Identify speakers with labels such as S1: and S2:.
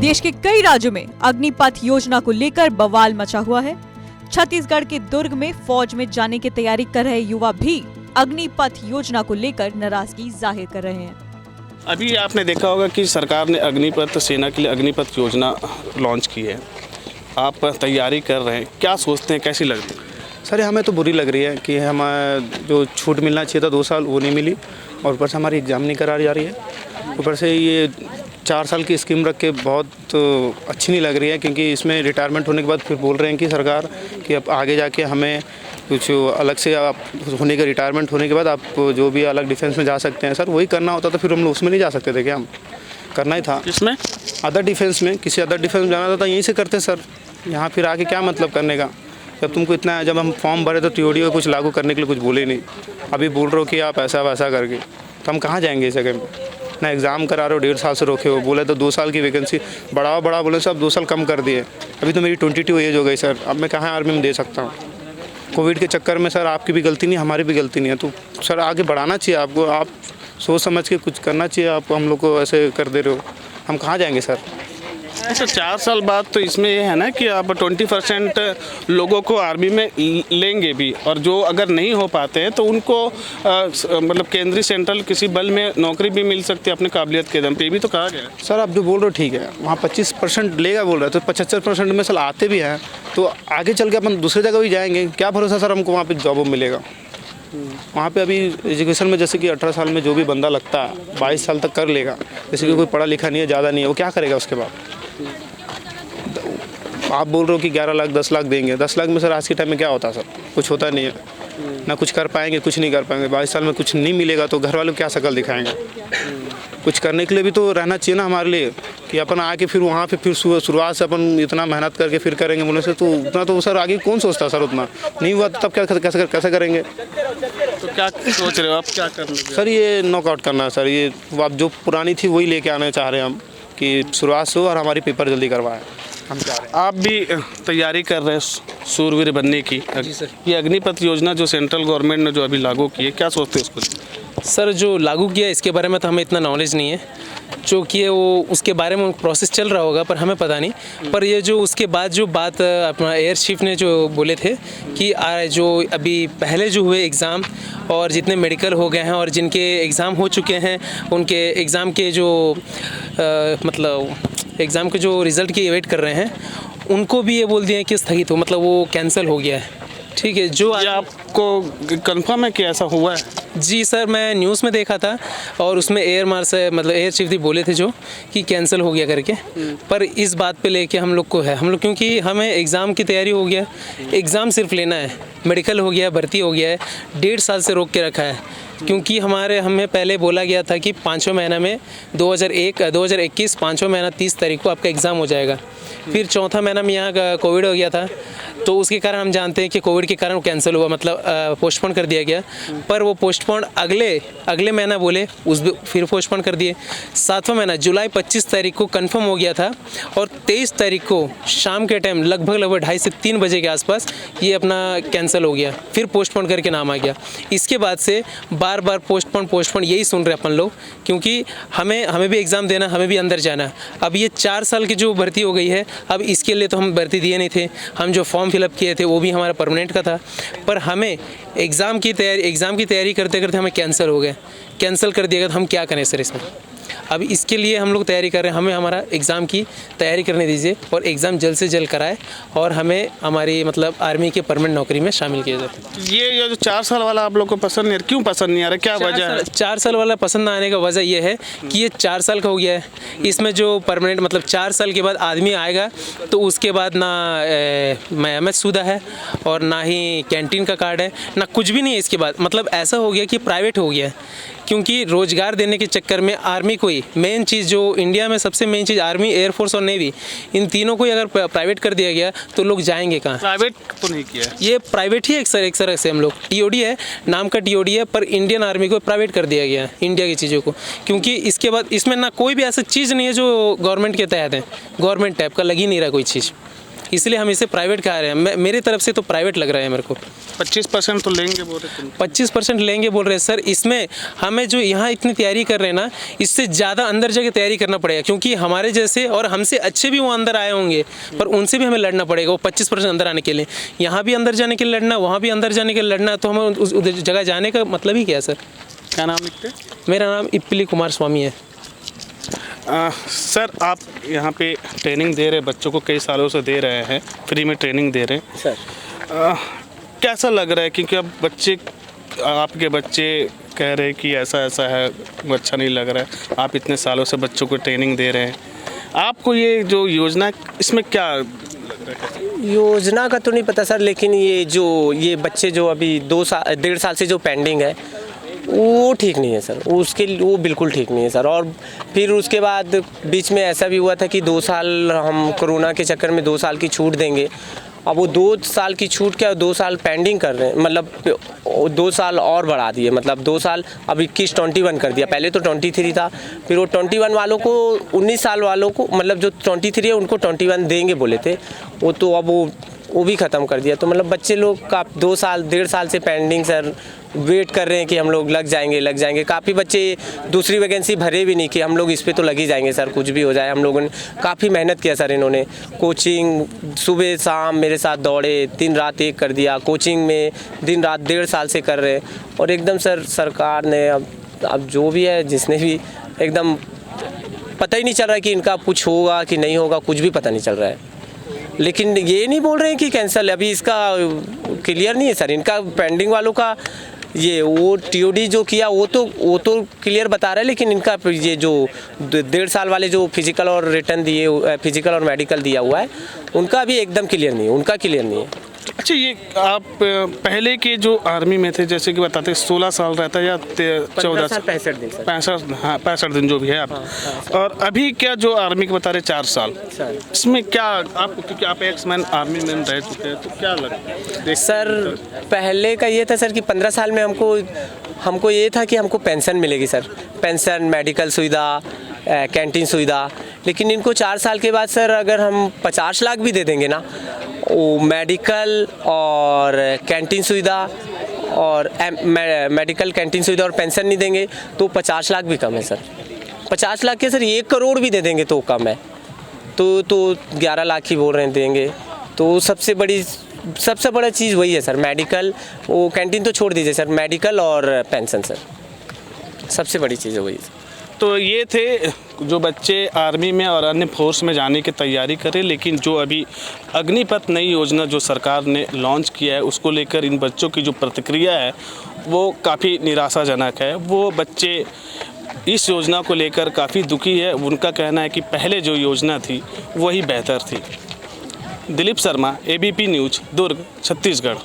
S1: देश के कई राज्यों में अग्निपथ योजना को लेकर बवाल मचा हुआ है। छत्तीसगढ़ के दुर्ग में फौज में जाने की तैयारी कर रहे युवा भी अग्निपथ योजना को लेकर नाराजगी जाहिर कर रहे हैं।
S2: अभी आपने देखा होगा कि सरकार ने अग्निपथ सेना के लिए अग्निपथ योजना लॉन्च की है। आप तैयारी कर रहे हैं, क्या सोचते हैं, कैसी लगती है?
S3: सर हमें तो बुरी लग रही है कि हम जो छूट मिलना चाहिए था 2 साल वो नहीं मिली, और ऊपर से हमारी एग्ज़ाम नहीं कराई जा रही है। ऊपर से ये 4 साल की स्कीम रख के बहुत अच्छी नहीं लग रही है, क्योंकि इसमें रिटायरमेंट होने के बाद फिर बोल रहे हैं कि सरकार कि अब आगे जाके हमें कुछ अलग से आप होने के रिटायरमेंट होने के बाद आप जो भी अलग डिफेंस में जा सकते हैं। सर वही करना होता तो फिर हम लोग उसमें नहीं जा सकते थे क्या? हम करना ही था
S2: इसमें
S3: अदर डिफेंस में, किसी अदर डिफेंस में जाना था यहीं से करते सर। यहाँ फिर आके क्या मतलब करने का? जब तुमको इतना, जब हम फॉर्म भरे तो टीओडी को कुछ लागू करने के लिए कुछ बोले नहीं, अभी बोल रहे हो कि आप ऐसा वैसा करके, तो हम कहाँ जाएंगे इस जगह में? ना एग्ज़ाम करा रहे हो, 1.5 साल से रोके हो, बोले तो 2 साल की वैकेंसी बढ़ाओ बोले सब 2 साल कम कर दिए। अभी तो मेरी 22 एज हो गई सर, अब मैं कहाँ आर्मी में दे सकता हूँ? कोविड के चक्कर में सर आपकी भी गलती नहीं, हमारी भी गलती नहीं है, तो सर आगे बढ़ाना चाहिए आपको, आप सोच समझ के कुछ करना चाहिए। आप हम लोग को ऐसे कर दे रहे हो, हम कहाँ जाएंगे सर?
S2: अच्छा, 4 साल बाद तो इसमें ये है ना कि आप 20% लोगों को आर्मी में लेंगे भी, और जो अगर नहीं हो पाते हैं तो उनको मतलब केंद्रीय सेंट्रल किसी बल में नौकरी भी मिल सकती है अपने काबिलियत के दम पे, भी तो कहा गया है।
S3: सर आप जो बोल रहे हो ठीक है, वहाँ 25% लेगा बोल रहे हैं, तो 75% में सर आते भी हैं, तो आगे चल के अपन दूसरे जगह भी जाएंगे, क्या भरोसा सर हमको वहाँ पे जॉब मिलेगा? वहाँ पे अभी एजुकेशन में जैसे कि 18 साल में जो भी बंदा लगता है 22 साल तक कर लेगा, जैसे कि कोई पढ़ा लिखा नहीं है, ज़्यादा नहीं है, वो क्या करेगा उसके बाद? आप बोल रहे हो कि 11 लाख 10 लाख देंगे, 10 लाख में सर आज के टाइम में क्या होता है सर? कुछ होता नहीं है, ना कुछ कर पाएंगे, कुछ नहीं कर पाएंगे। 22 साल में कुछ नहीं मिलेगा तो घर वालों को क्या शक्ल दिखाएंगे? कुछ करने के लिए भी तो रहना चाहिए ना हमारे लिए, कि अपन आके फिर वहाँ पे फिर शुरुआत से अपन इतना मेहनत करके फिर करेंगे बोले से, तो उतना तो सर आगे कौन सोचता सर? उतना नहीं हुआ तो तब कैसे करेंगे?
S2: तो क्या सोच रहे हो आप, क्या करना
S3: सर? ये नॉकआउट करना है सर, ये अब जो पुरानी थी वही लेके आना चाह रहे हैं हम, कि शुरुआत से हो और हमारी पेपर जल्दी करवाएं, हम चाह रहे हैं।
S2: आप भी तैयारी कर रहे हैं सूरवीर बनने की?
S4: जी सर।
S2: ये अग्निपथ योजना जो सेंट्रल गवर्नमेंट ने जो अभी लागू की है, क्या सोचते हैं उसको?
S4: सर जो लागू किया इसके बारे में तो हमें इतना नॉलेज नहीं है, जो किए वो उसके बारे में प्रोसेस चल रहा होगा पर हमें पता नहीं। पर ये जो उसके बाद जो बात अपना एयर चीफ ने जो बोले थे कि जो अभी पहले जो हुए एग्ज़ाम और जितने मेडिकल हो गए हैं और जिनके एग्ज़ाम हो चुके हैं, उनके एग्ज़ाम के जो मतलब एग्ज़ाम के जो रिज़ल्ट की वेट कर रहे हैं, उनको भी ये बोल दिया कि स्थगित हो, मतलब वो कैंसिल हो गया है। ठीक है, जो
S2: ये आपको कंफर्म है कि ऐसा हुआ है?
S4: जी सर, मैं न्यूज़ में देखा था और उसमें एयर मार्शल मतलब एयर चीफ भी बोले थे जो कि कैंसिल हो गया करके। पर इस बात पे लेके हम लोग को है, हम लोग क्योंकि हमें एग्ज़ाम की तैयारी हो गया, एग्ज़ाम सिर्फ लेना है, मेडिकल हो गया, भर्ती हो गया है, 1.5 साल से रोक के रखा है, क्योंकि हमें पहले बोला गया था कि 5वें महीना में 2021 5वां महीना 30 तारीख को आपका एग्ज़ाम हो जाएगा। फिर 4था महीना में यहाँ कोविड हो गया था, तो उसके कारण हम जानते हैं कि कोविड के कारण वो कैंसिल हुआ, मतलब पोस्टपोन कर दिया गया। पर वो पोस्टपोन अगले महीना बोले, फिर पोस्टपोन कर दिए। 7वां महीना जुलाई 25 तारीख को कंफर्म हो गया था, और 23 तारीख को शाम के टाइम लगभग 2:30 से 3 बजे के आसपास ये अपना कैंसिल हो गया, फिर पोस्टपोन करके नाम आ गया। इसके बाद से बार बार पोस्टपोन यही सुन रहे अपन लोग, क्योंकि हमें भी एग्ज़ाम देना, हमें भी अंदर जाना। अब ये 4 साल की जो भर्ती हो गई है, अब इसके लिए तो हम भर्ती दिए नहीं थे, हम जो फॉर्म फिलअप किए थे वो भी हमारा परमानेंट का था, पर हमें एग्ज़ाम की तैयारी करते करते हमें कैंसिल कर दिया गया। तो हम क्या करें सर इसमें? अब इसके लिए हम लोग तैयारी कर रहे हैं, हमें हमारा एग्ज़ाम की तैयारी करने दीजिए और एग्ज़ाम जल्द से जल्द कराए और हमें हमारी मतलब आर्मी के परमानेंट नौकरी में शामिल किया जाए।
S2: ये जो 4 साल वाला आप लोग को पसंद नहीं, क्यों पसंद नहीं आ रहा, क्या वजह है?
S4: 4 साल वाला पसंद ना आने का वजह यह है कि ये 4 साल का हो गया है, इसमें जो परमानेंट मतलब 4 साल के बाद आदमी आएगा तो उसके बाद ना MS-शुदा है और ना ही कैंटीन का कार्ड है, ना कुछ भी नहीं है इसके बाद। मतलब ऐसा हो गया कि प्राइवेट हो गया, क्योंकि रोज़गार देने के चक्कर में आर्मी को ही मेन चीज़, जो इंडिया में सबसे मेन चीज़ आर्मी, एयरफोर्स और नेवी, इन तीनों को ही अगर प्राइवेट कर दिया गया तो लोग जाएंगे कहाँ?
S2: प्राइवेट तो नहीं किया,
S4: ये प्राइवेट ही एक तरह से हम लोग TOD है, नाम का TOD है, पर इंडियन आर्मी को प्राइवेट कर दिया गया इंडिया की चीज़ों को, क्योंकि इसके बाद इसमें ना कोई भी ऐसा चीज़ नहीं है जो गवर्नमेंट के तहत है, गवर्नमेंट टाइप का लग ही नहीं रहा कोई चीज़। इसलिए हम इसे प्राइवेट कहा रहे हैं। मेरे तरफ से तो प्राइवेट लग रहा है मेरे को।
S2: 25% तो लेंगे बोल रहे थे।
S4: 25% लेंगे बोल रहे हैं सर। इसमें हमें जो यहाँ इतनी तैयारी कर रहे हैं ना, इससे ज़्यादा अंदर जाके तैयारी करना पड़ेगा, क्योंकि हमारे जैसे और हमसे अच्छे भी वो अंदर आए होंगे, पर उनसे भी हमें लड़ना पड़ेगा वो 25% अंदर आने के लिए। यहाँ भी अंदर जाने के लिए लड़ना, वहाँ भी अंदर जाने के लिए लड़ना, तो हमें उस जगह जाने का मतलब ही क्या है सर?
S2: क्या नाम लिखते?
S4: मेरा नाम इप्पिली कुमार स्वामी है।
S2: सर आप यहाँ पे ट्रेनिंग दे रहे हैं, बच्चों को कई सालों से दे रहे हैं, फ्री में ट्रेनिंग दे रहे हैं
S4: सर।
S2: कैसा लग रहा है? क्योंकि अब बच्चे, आपके बच्चे कह रहे हैं कि ऐसा ऐसा है, वो अच्छा नहीं लग रहा है। आप इतने सालों से बच्चों को ट्रेनिंग दे रहे हैं, आपको ये जो योजना, इसमें क्या लग रहा है?
S5: योजना का तो नहीं पता सर, लेकिन ये बच्चे जो अभी 1.5 साल से जो पेंडिंग है वो ठीक नहीं है सर, वो बिल्कुल ठीक नहीं है सर। और फिर उसके बाद बीच में ऐसा भी हुआ था कि 2 साल हम कोरोना के चक्कर में 2 साल की छूट देंगे। अब वो 2 साल की छूट क्या, 2 साल पेंडिंग कर रहे हैं, मतलब 2 साल और बढ़ा दिए, मतलब 2 साल अब 21 कर दिया। पहले तो 23 था, फिर वो 21 वालों को, 19 साल वालों को, मतलब जो 23 है उनको 21 देंगे बोले थे, वो तो अब वो भी ख़त्म कर दिया। तो मतलब बच्चे लोग का 2 साल 1.5 साल से पेंडिंग सर, वेट कर रहे हैं कि हम लोग लग जाएंगे। काफ़ी बच्चे दूसरी वैकेंसी भरे भी नहीं कि हम लोग इस पे तो लग ही जाएंगे सर, कुछ भी हो जाए। हम लोगों ने काफ़ी मेहनत किया सर, इन्होंने कोचिंग सुबह शाम मेरे साथ दौड़े, दिन रात एक कर दिया, कोचिंग में दिन रात 1.5 साल से कर रहे। और एकदम सर सरकार ने अब जो भी है, जिसने भी, एकदम पता ही नहीं चल रहा है कि इनका कुछ होगा कि नहीं होगा, कुछ भी पता नहीं चल रहा है। लेकिन ये नहीं बोल रहे हैं कि कैंसिल, अभी इसका क्लियर नहीं है सर। इनका पेंडिंग वालों का वो टीओडी जो किया वो तो क्लियर बता रहा है, लेकिन इनका ये जो 1.5 साल वाले जो फिजिकल और रिटर्न दिए, फिजिकल और मेडिकल दिया हुआ है, उनका भी एकदम क्लियर नहीं है, उनका क्लियर नहीं है।
S2: अच्छा, ये आप पहले के जो आर्मी में थे, जैसे कि बताते 16 साल रहता है या 14
S5: साल 65 दिन सर,
S2: 65 दिन जो भी है आप। और अभी क्या जो आर्मी के बता रहे 4 साल, इसमें क्या आपको, क्योंकि आप एक्स-मैन आर्मी मैन रह चुके हैं, तो क्या लगता है
S5: सर? पहले का ये था सर कि 15 साल में हमको ये था कि हमको पेंशन मिलेगी सर, पेंशन, मेडिकल सुविधा, कैंटीन सुविधा। लेकिन इनको 4 साल के बाद सर अगर हम 50 लाख भी दे देंगे ना, वो मेडिकल और कैंटीन सुविधा और मेडिकल कैंटीन सुविधा और पेंशन नहीं देंगे तो 50 लाख भी कम है सर। 50 लाख के सर 1 करोड़ भी दे देंगे तो कम है, तो 11 लाख ही बोल रहे हैं देंगे। तो सबसे बड़ा चीज़ वही है सर, मेडिकल, वो कैंटीन तो छोड़ दीजिए सर, मेडिकल और पेंशन सर, सबसे बड़ी चीज़ है वही।
S2: तो ये थे जो बच्चे आर्मी में और अन्य फोर्स में जाने की तैयारी करें, लेकिन जो अभी अग्निपथ नई योजना जो सरकार ने लॉन्च किया है, उसको लेकर इन बच्चों की जो प्रतिक्रिया है वो काफ़ी निराशाजनक है। वो बच्चे इस योजना को लेकर काफ़ी दुखी है। उनका कहना है कि पहले जो योजना थी वही बेहतर थी। दिलीप शर्मा, ABP न्यूज़, दुर्ग, छत्तीसगढ़।